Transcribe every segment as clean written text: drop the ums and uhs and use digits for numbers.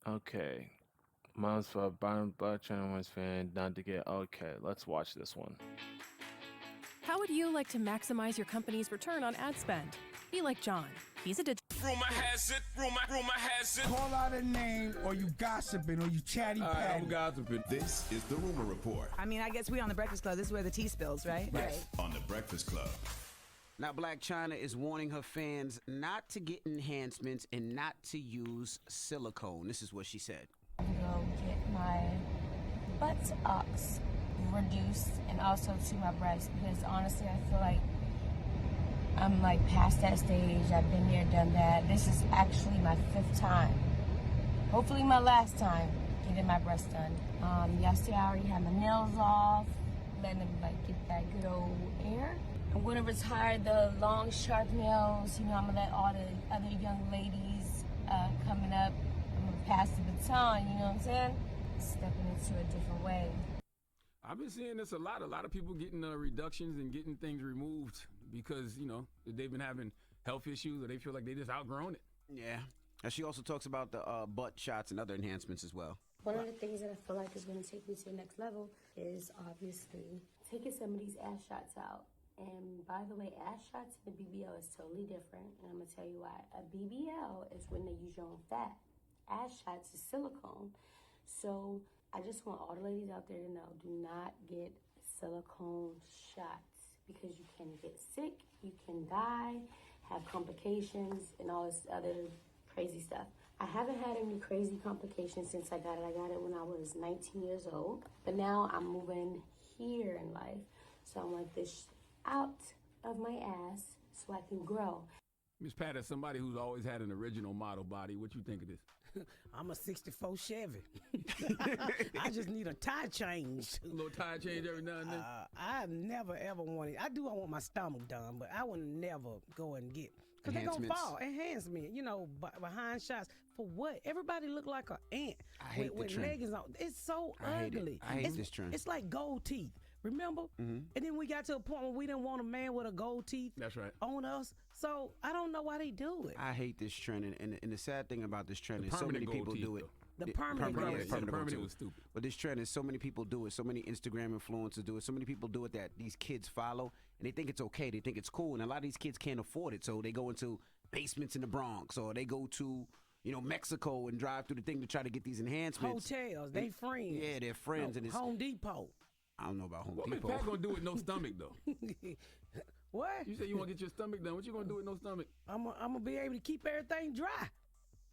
Okay. Mom's for bottom Blac Chyna was fan, not to get. Okay, let's watch this one. How would you like to maximize your company's return on ad spend? Be like John. He's a digital. Rumor has it. Call out a name, or you gossiping, or you chatty patty. I'm gossiping. This is the Rumor Report I mean, I guess we on the Breakfast Club. This is where the tea spills, right? Right. on the Breakfast Club. Now, Blac Chyna is warning her fans not to get enhancements and not to use silicone. This is what she said. Go get my buttocks reduced and also to my breasts because honestly I feel like I'm like past that stage. I've been there, done that. This is actually my 5th time. Hopefully my last time getting my breasts done. Yesterday I already had my nails off, letting them like get that good old air. I'm gonna retire the long sharp nails. You know, I'm gonna let all the other young ladies coming up, I'm gonna pass the baton, you know what I'm saying? Stepping into a different way. I've been seeing this a lot. A lot of people getting reductions and getting things removed because, they've been having health issues or they feel like they just outgrown it. Yeah. And she also talks about the butt shots and other enhancements as well. One of the things that I feel like is going to take me to the next level is obviously taking some of these ass shots out. And by the way, ass shots and the BBL is totally different. And I'm going to tell you why. A BBL is when they use your own fat. Ass shots is silicone. So I just want all the ladies out there to know, do not get silicone shots because you can get sick, you can die, have complications, and all this other crazy stuff. I haven't had any crazy complications since I got it. I got it when I was 19 years old, but now I'm moving here in life. So I want this out of my ass so I can grow. Miss Pat, as somebody who's always had an original model body, what you think of this? I'm a 64 Chevy. I just need a tire change. A little tire change every now and then? I've never, ever wanted, I want my stomach done, but I would never go and get, because they're going to fall. Enhancement, behind shots. For what? Everybody look like an ant with leggings on. It's so ugly. I hate this trend. It's like gold teeth. Remember? Mm-hmm. And then we got to a point where we didn't want a man with a gold teeth That's right. on us. So I don't know why they do it. I hate this trend. And the sad thing about this trend is so many people do it. The permanent permanent was stupid. But this trend is so many people do it. So many Instagram influencers do it. So many people do it that these kids follow. And they think it's okay. They think it's cool. And a lot of these kids can't afford it. So they go into basements in the Bronx or they go to Mexico and drive through the thing to try to get these enhancements. Hotels, they friends. Yeah, they're friends. And it's Home Depot. I don't know about Home What Depot. Pat gonna do with no stomach though? What? You say you want to get your stomach done. What you gonna do with no stomach? I'm gonna be able to keep everything dry.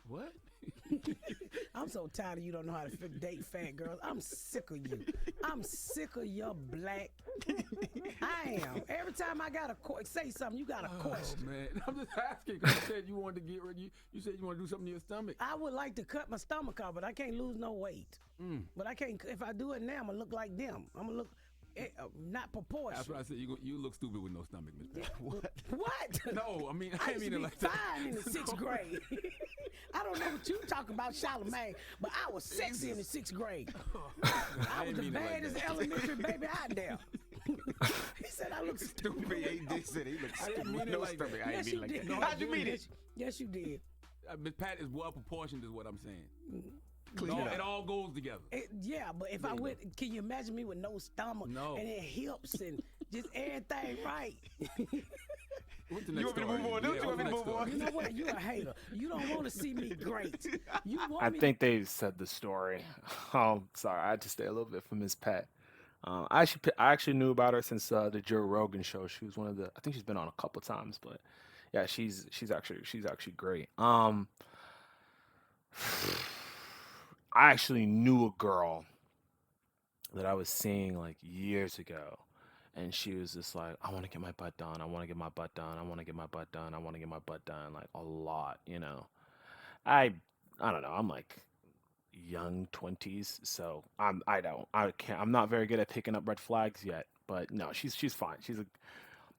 What? I'm so tired of you don't know how to date fat girls. I'm sick of you. I'm sick of your black. I am. Every time I got say something, you got a question. Oh man, I'm just asking because you said you wanted to get rid. You said you want to do something to your stomach. I would like to cut my stomach out, but I can't lose no weight. But I can't. If I do it now, I'm gonna look like them. I'm gonna look not proportional. That's what I said. You look stupid with no stomach, Miss Pat. What? No, I mean I I used mean to it be like that. fine in the 6th grade. I don't know what you talking about, Charlamagne, but I was sexy in the 6th grade. I was the baddest elementary baby out there. He said I look stupid. He said he looks I didn't stupid mean with it no like stomach. that. I Yes, didn't you mean did. like that. How'd you mean it? Yes, you did. Miss Pat is well proportioned, is what I'm saying. Clean it up. It all goes together. Yeah, but if I went, can you imagine me with no stomach No. and then hips and just everything right? What's the You next want me to story? move on? Don't you want me to what's the move next on? You know what? You're a hater. You don't want to see me great. You want I me think they said the story. Sorry, I had to stay a little bit from Miss Pat. I actually knew about her since the Joe Rogan show. She was one of the. I think she's been on a couple times, but yeah, she's actually great. I actually knew a girl that I was seeing like years ago, and she was just like, I want to get my butt done. I want to get my butt done. I want to get my butt done. I want to get my butt done. Like a lot. I I don't know. I'm like young 20s, so I can't. I'm not very good at picking up red flags yet. But no, she's fine.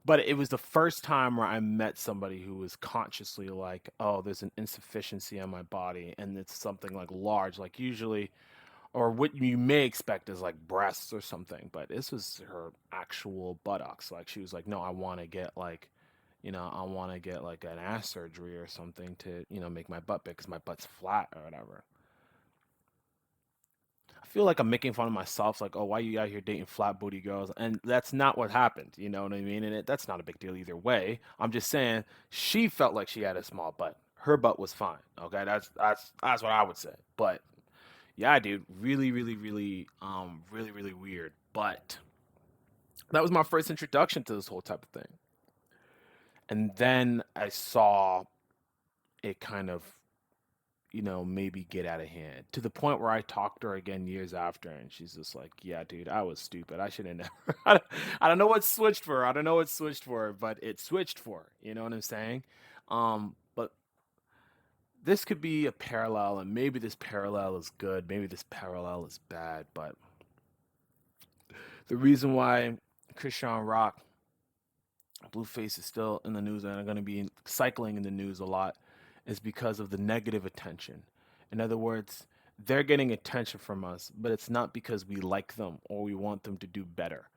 But it was the first time where I met somebody who was consciously like, oh, there's an insufficiency in my body, and it's something like large, like usually, or what you may expect is like breasts or something, but this was her actual buttocks. Like she was like, no, I want to get like, I want to get like an ass surgery or something to, make my butt big because my butt's flat or whatever. I feel like I'm making fun of myself, like, oh, why you out here dating flat booty girls? And that's not what happened. You know what I mean? And that's not a big deal either way. I'm just saying she felt like she had a small butt. Her butt was fine. Okay, that's what I would say. But yeah, dude, really weird. But that was my first introduction to this whole type of thing. And then I saw it kind of, maybe get out of hand to the point where I talked to her again years after, and she's just like, "Yeah, dude, I was stupid. I should have never." I don't know what switched for her. I don't know what switched for her, but it switched for her. You know what I'm saying? But this could be a parallel, and maybe this parallel is good, maybe this parallel is bad. But the reason why Christian Rock, Blueface is still in the news and are going to be cycling in the news a lot is because of the negative attention. In other words, they're getting attention from us, but it's not because we like them or we want them to do better.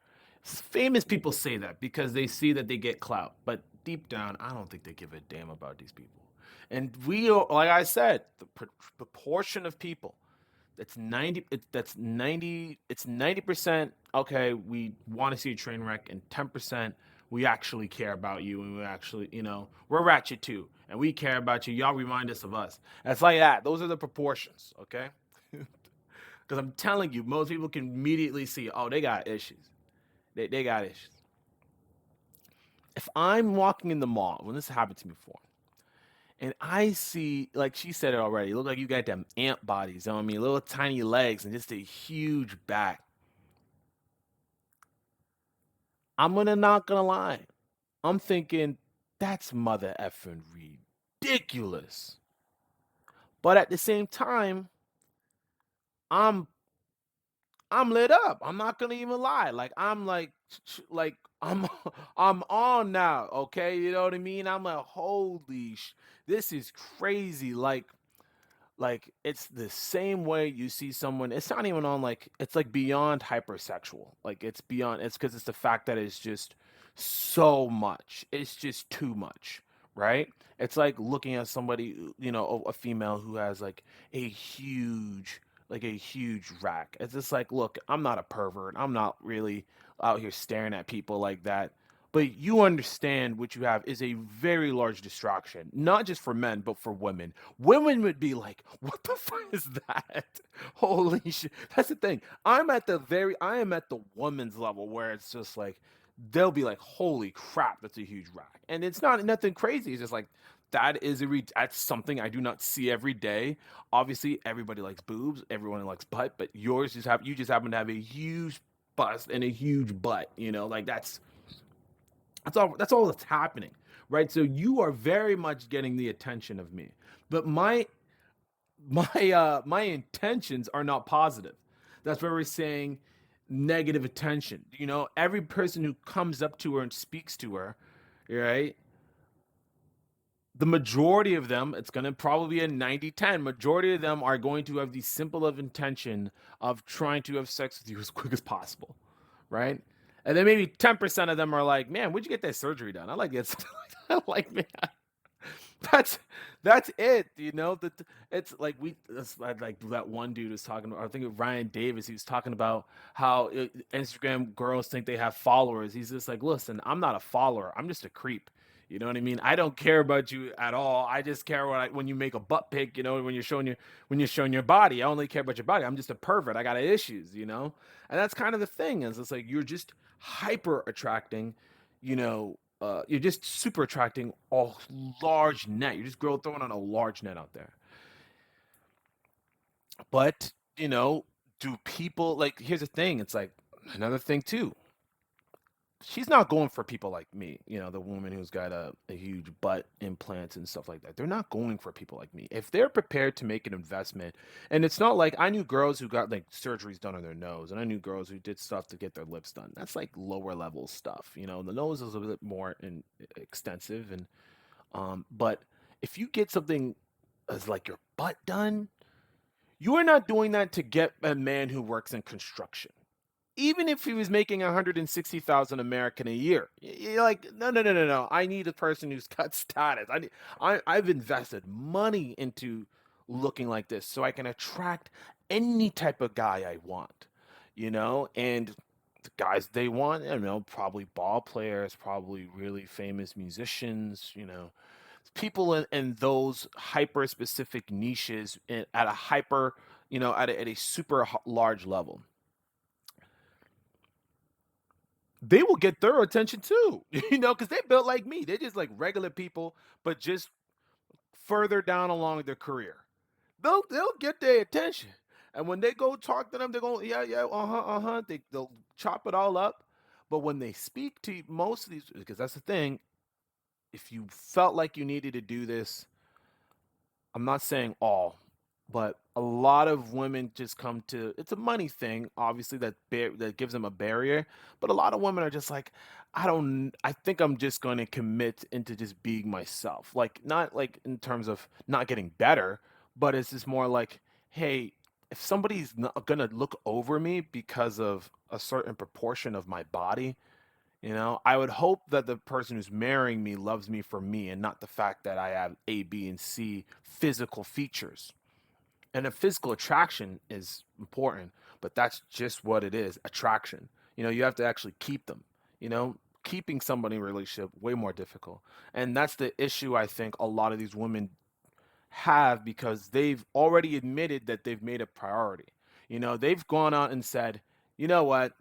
Famous people say that because they see that they get clout, but deep down, I don't think they give a damn about these people. And like I said, the proportion of people that's 90% okay, we want to see a train wreck, and 10% we actually care about you, and we actually, we're ratchet too, and we care about you. Y'all remind us of us. That's like that. Those are the proportions, okay? Because I'm telling you, most people can immediately see, oh, they got issues. They got issues. If I'm walking in the mall, when this happened to me before, and I see, like she said it already, look like you got them ant bodies on me, little tiny legs and just a huge back. Not gonna lie. I'm thinking that's mother effing ridiculous. But at the same time, I'm I'm lit up. I'm not gonna even lie. Like I'm like I'm I'm on now. Okay, you know what I mean? I'm like, holy this is crazy. Like it's the same way you see someone. It's not even on like it's like beyond hypersexual. Like it's beyond. It's because it's the fact that it's just so much. It's just too much, right? It's like looking at somebody, a female who has like a huge rack. It's just like, look, I'm not a pervert. I'm not really out here staring at people like that. But you understand what you have is a very large distraction, not just for men, but for women. Women would be like, what the fuck is that? Holy shit. That's the thing. I am at the woman's level where it's just like, they'll be like, holy crap, that's a huge rack. And it's not nothing crazy. It's just like, that's something I do not see every day. Obviously, everybody likes boobs, everyone likes butt, but you just happen to have a huge bust and a huge butt, like that's all that's happening, right? So you are very much getting the attention of me. But my intentions are not positive. That's where we're saying negative attention. Every person who comes up to her and speaks to her, right? The majority of them, it's going to probably be a 90-10. Majority of them are going to have the simple of intention of trying to have sex with you as quick as possible, right? And then maybe 10% of them are like, man, where'd you get that surgery done? I like it. I like, man, that's it. It's like like that one dude was talking about. I think Ryan Davis. He was talking about how Instagram girls think they have followers. He's just like, listen, I'm not a follower. I'm just a creep. You know what I mean? I don't care about you at all. I just care when you make a butt pic. When you're showing your body. I only care about your body. I'm just a pervert. I got issues. And that's kind of the thing. Is it's like you're just hyper attracting. You're just super attracting a large net. You're just throwing on a large net out there. But do people like? Here's the thing. It's like another thing too. She's not going for people like me, the woman who's got a huge butt implants and stuff like that. They're not going for people like me. If they're prepared to make an investment, and it's not like I knew girls who got like surgeries done on their nose, and I knew girls who did stuff to get their lips done. That's like lower level stuff. The nose is a bit more extensive, and but if you get something as like your butt done, you are not doing that to get a man who works in construction even if he was making 160,000 American a year. You're like, no, no, no, no, no. I need a person who's got status. I've invested money into looking like this so I can attract any type of guy I want, and the guys they want, probably ball players, probably really famous musicians, people in those hyper specific niches at a hyper, at a super large level. They will get their attention too, because they built like me. They're just like regular people, but just further down along their career. They'll get their attention. And when they go talk to them, they're going, yeah, yeah, uh-huh. They'll chop it all up. But when they speak to most of these, because that's the thing, if you felt like you needed to do this, I'm not saying all, but a lot of women just come to it's a money thing, obviously that gives them a barrier, but a lot of women are just like, I think I'm just going to commit into just being myself. Like not like in terms of not getting better, but it's just more like, hey, if somebody's not going to look over me because of a certain proportion of my body, I would hope that the person who's marrying me loves me for me and not the fact that I have A, B, and C physical features. And a physical attraction is important, but that's just what it is, attraction. You have to actually keep them. Keeping somebody in a relationship way more difficult. And that's the issue I think a lot of these women have because they've already admitted that they've made a priority. They've gone out and said, you know what?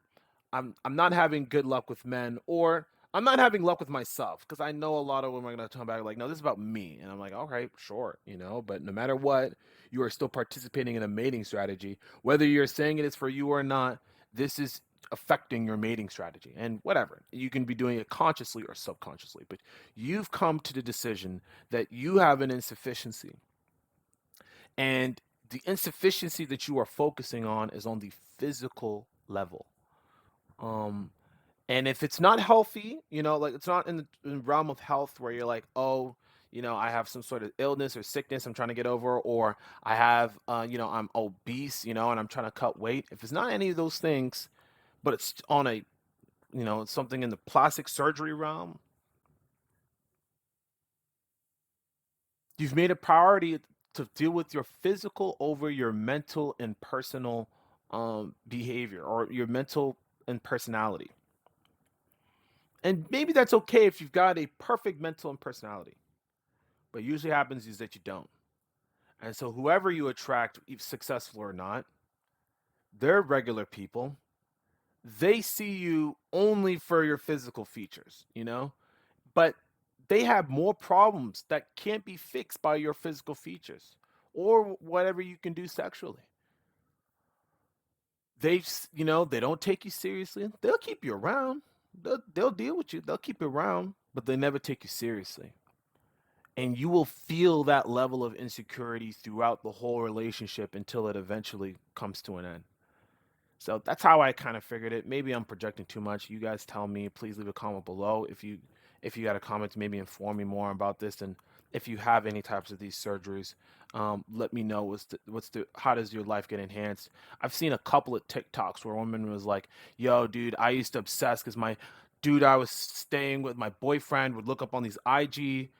I'm not having good luck with men, or I'm not having luck with myself, because I know a lot of women are gonna come back like, no, this is about me, and I'm like, all right, sure, but no matter what, you are still participating in a mating strategy, whether you're saying it is for you or not. This is affecting your mating strategy, and whatever, you can be doing it consciously or subconsciously, but you've come to the decision that you have an insufficiency, and the insufficiency that you are focusing on is on the physical level. um and if it's not healthy, like it's not in the realm of health where you're like, oh, I have some sort of illness or sickness I'm trying to get over, or I have, I'm obese, and I'm trying to cut weight. If it's not any of those things, but it's on a, it's something in the plastic surgery realm, you've made a priority to deal with your physical over your mental and personal behavior, or your mental and personality. And maybe that's okay if you've got a perfect mental and personality. But usually happens is that you don't. And so whoever you attract, if successful or not, they're regular people. They see you only for your physical features, But they have more problems that can't be fixed by your physical features or whatever you can do sexually. They don't take you seriously. They'll keep you around. They'll deal with you. They'll keep you around, but they never take you seriously. And you will feel that level of insecurity throughout the whole relationship until it eventually comes to an end. So that's how I kind of figured it. Maybe I'm projecting too much. You guys tell me. Please leave a comment below if you got a comment to maybe inform me more about this, and if you have any types of these surgeries, let me know what's the how does your life get enhanced. I've seen a couple of TikToks where a woman was like, "Yo, dude, I used to obsess because my dude I was staying with, my boyfriend, would look up on these IG."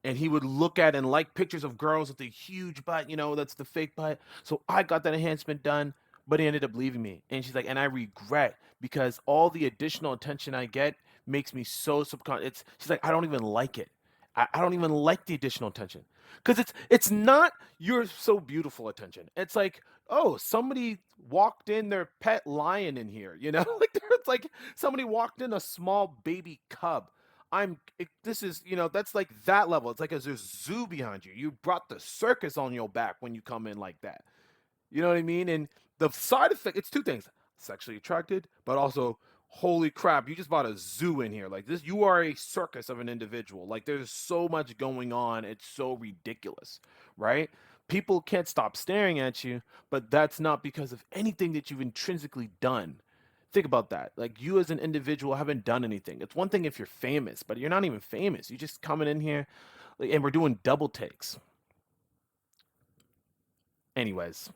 And he would look at and like pictures of girls with a huge butt, that's the fake butt. So I got that enhancement done, but he ended up leaving me. And she's like, and I regret, because all the additional attention I get makes me so subconscious. She's like, I don't even like it. I don't even like the additional attention, because it's not you're so beautiful attention. It's like, oh, somebody walked in their pet lion in here, like it's like somebody walked in a small baby cub. This is, that's like that level. It's like there's a zoo behind you. You brought the circus on your back when you come in like that. You know what I mean? And the side effect, it's two things: sexually attracted, but also, holy crap, you just bought a zoo in here. Like this, you are a circus of an individual. Like there's so much going on. It's so ridiculous, right? People can't stop staring at you, but that's not because of anything that you've intrinsically done. Think about that. Like you as an individual haven't done anything. It's one thing if you're famous, but you're not even famous. You're just coming in here, and we're doing double takes. Anyways,